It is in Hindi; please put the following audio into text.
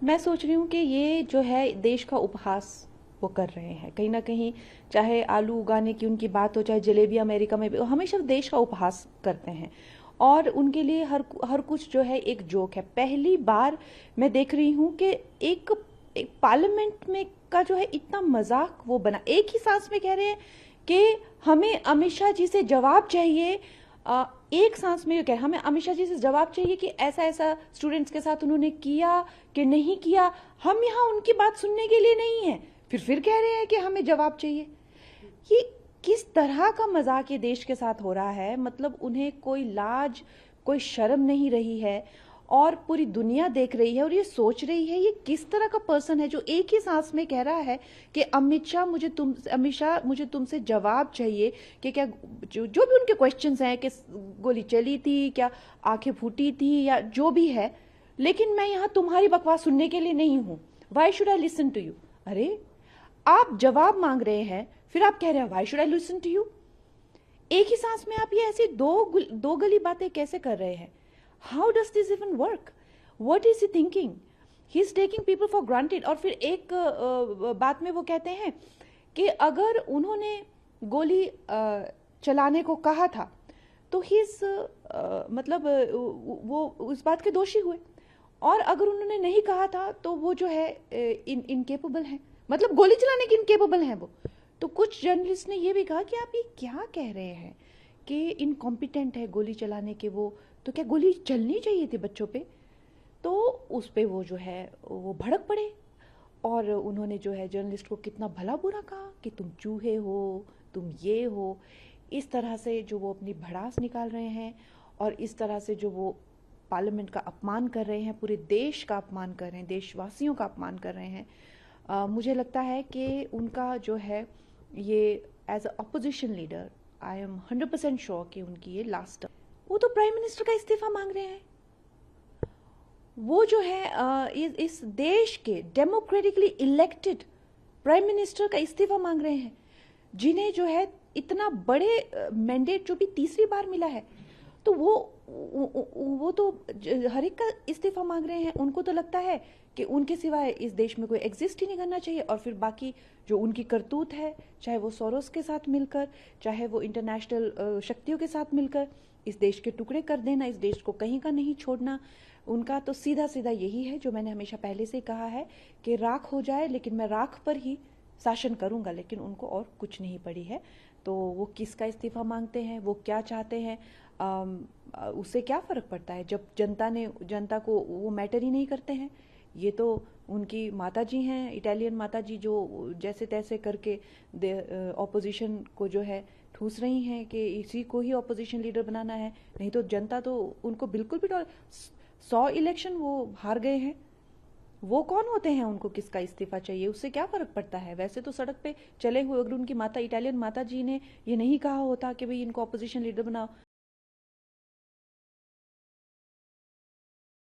मैं सोच रही हूँ कि ये जो है देश का उपहास वो कर रहे हैं कहीं ना कहीं। चाहे आलू उगाने की उनकी बात हो, चाहे जलेबी अमेरिका में भी, हमेशा देश का उपहास करते हैं। और उनके लिए हर हर कुछ जो है एक जोक है। पहली बार मैं देख रही हूँ कि एक, एक पार्लियामेंट में का जो है इतना मजाक वो बना, एक ही सांस में कह रहे हैं कि हमें अमित शाह जी से जवाब चाहिए। एक सांस में कह हमें अमित शाह जी से जवाब चाहिए कि ऐसा ऐसा स्टूडेंट्स के साथ उन्होंने किया कि नहीं किया। हम यहाँ उनकी बात सुनने के लिए नहीं है, फिर कह रहे हैं कि हमें जवाब चाहिए। ये किस तरह का मजाक ये देश के साथ हो रहा है? मतलब उन्हें कोई लाज, कोई शर्म नहीं रही है। और पूरी दुनिया देख रही है और ये सोच रही है ये किस तरह का पर्सन है जो एक ही सांस में कह रहा है कि अमित शाह मुझे तुमसे जवाब चाहिए कि क्या जो भी उनके क्वेश्चंस हैं कि गोली चली थी क्या, आंखें फूटी थी या जो भी है, लेकिन मैं यहाँ तुम्हारी बकवास सुनने के लिए नहीं हूं। Why should I listen to you? अरे, आप जवाब मांग रहे हैं, फिर आप कह रहे हैं why should I listen to you. एक ही सांस में आप ये ऐसी दो गली बातें कैसे कर रहे हैं? How does this even work? What is he thinking? He is taking people for granted. और फिर एक बात में वो कहते हैं कि अगर उन्होंने गोली चलाने को कहा था तो ही मतलब वो इस बात के दोषी हुए। और अगर उन्होंने नहीं कहा था तो वो जो है इनकेपेबल है, मतलब गोली चलाने के इनकेपेबल हैं वो। तो कुछ जर्नलिस्ट ने ये भी कहा कि आप ये क्या कह रहे हैं कि इनकॉम्पिटेंट है गोली चलाने के वो, तो क्या गोली चलनी चाहिए थी बच्चों पे? तो उस पे वो जो है वो भड़क पड़े और उन्होंने जो है जर्नलिस्ट को कितना भला बुरा कहा कि तुम चूहे हो, तुम ये हो। इस तरह से जो वो अपनी भड़ास निकाल रहे हैं और इस तरह से जो वो पार्लियामेंट का अपमान कर रहे हैं, पूरे देश का अपमान कर रहे हैं, देशवासियों का अपमान कर रहे हैं। मुझे लगता है कि उनका जो है ये as a opposition leader I am 100% sure कि उनकी ये लास्ट टर्म। वो तो प्राइम मिनिस्टर का इस्तीफा मांग रहे हैं। वो जो है इस देश के डेमोक्रेटिकली इलेक्टेड प्राइम मिनिस्टर का इस्तीफा मांग रहे हैं, जिन्हें जो है इतना बड़े मैंडेट जो भी तीसरी बार मिला है। तो वो तो हर एक का इस्तीफा मांग रहे हैं। उनको तो लगता है कि उनके सिवाय इस देश में कोई एग्जिस्ट ही नहीं करना चाहिए। और फिर बाकी जो उनकी करतूत है, चाहे वो सोरोस के साथ मिलकर, चाहे वो इंटरनेशनल शक्तियों के साथ मिलकर इस देश के टुकड़े कर देना, इस देश को कहीं का नहीं छोड़ना, उनका तो सीधा सीधा यही है जो मैंने हमेशा पहले से कहा है कि राख हो जाए लेकिन मैं राख पर ही शासन करूंगा। लेकिन उनको और कुछ नहीं पड़ी है। तो वो किसका इस्तीफा मांगते हैं, वो क्या चाहते हैं, उससे क्या फर्क पड़ता है जब जनता को वो मैटर ही नहीं करते हैं। ये तो उनकी माता जी हैं, इटालियन माता जी, जो जैसे तैसे करके ऑपोजिशन को जो है ठूस रही हैं कि इसी को ही ऑपोजिशन लीडर बनाना है। नहीं तो जनता तो उनको बिल्कुल भी 100 इलेक्शन वो हार गए हैं। वो कौन होते हैं, उनको किसका इस्तीफा चाहिए, उससे क्या फर्क पड़ता है? वैसे तो सड़क पे चले हुए अगर उनकी माता, इटालियन माता जी ने ये नहीं कहा होता कि भाई इनको ऑपोजिशन लीडर बनाओ,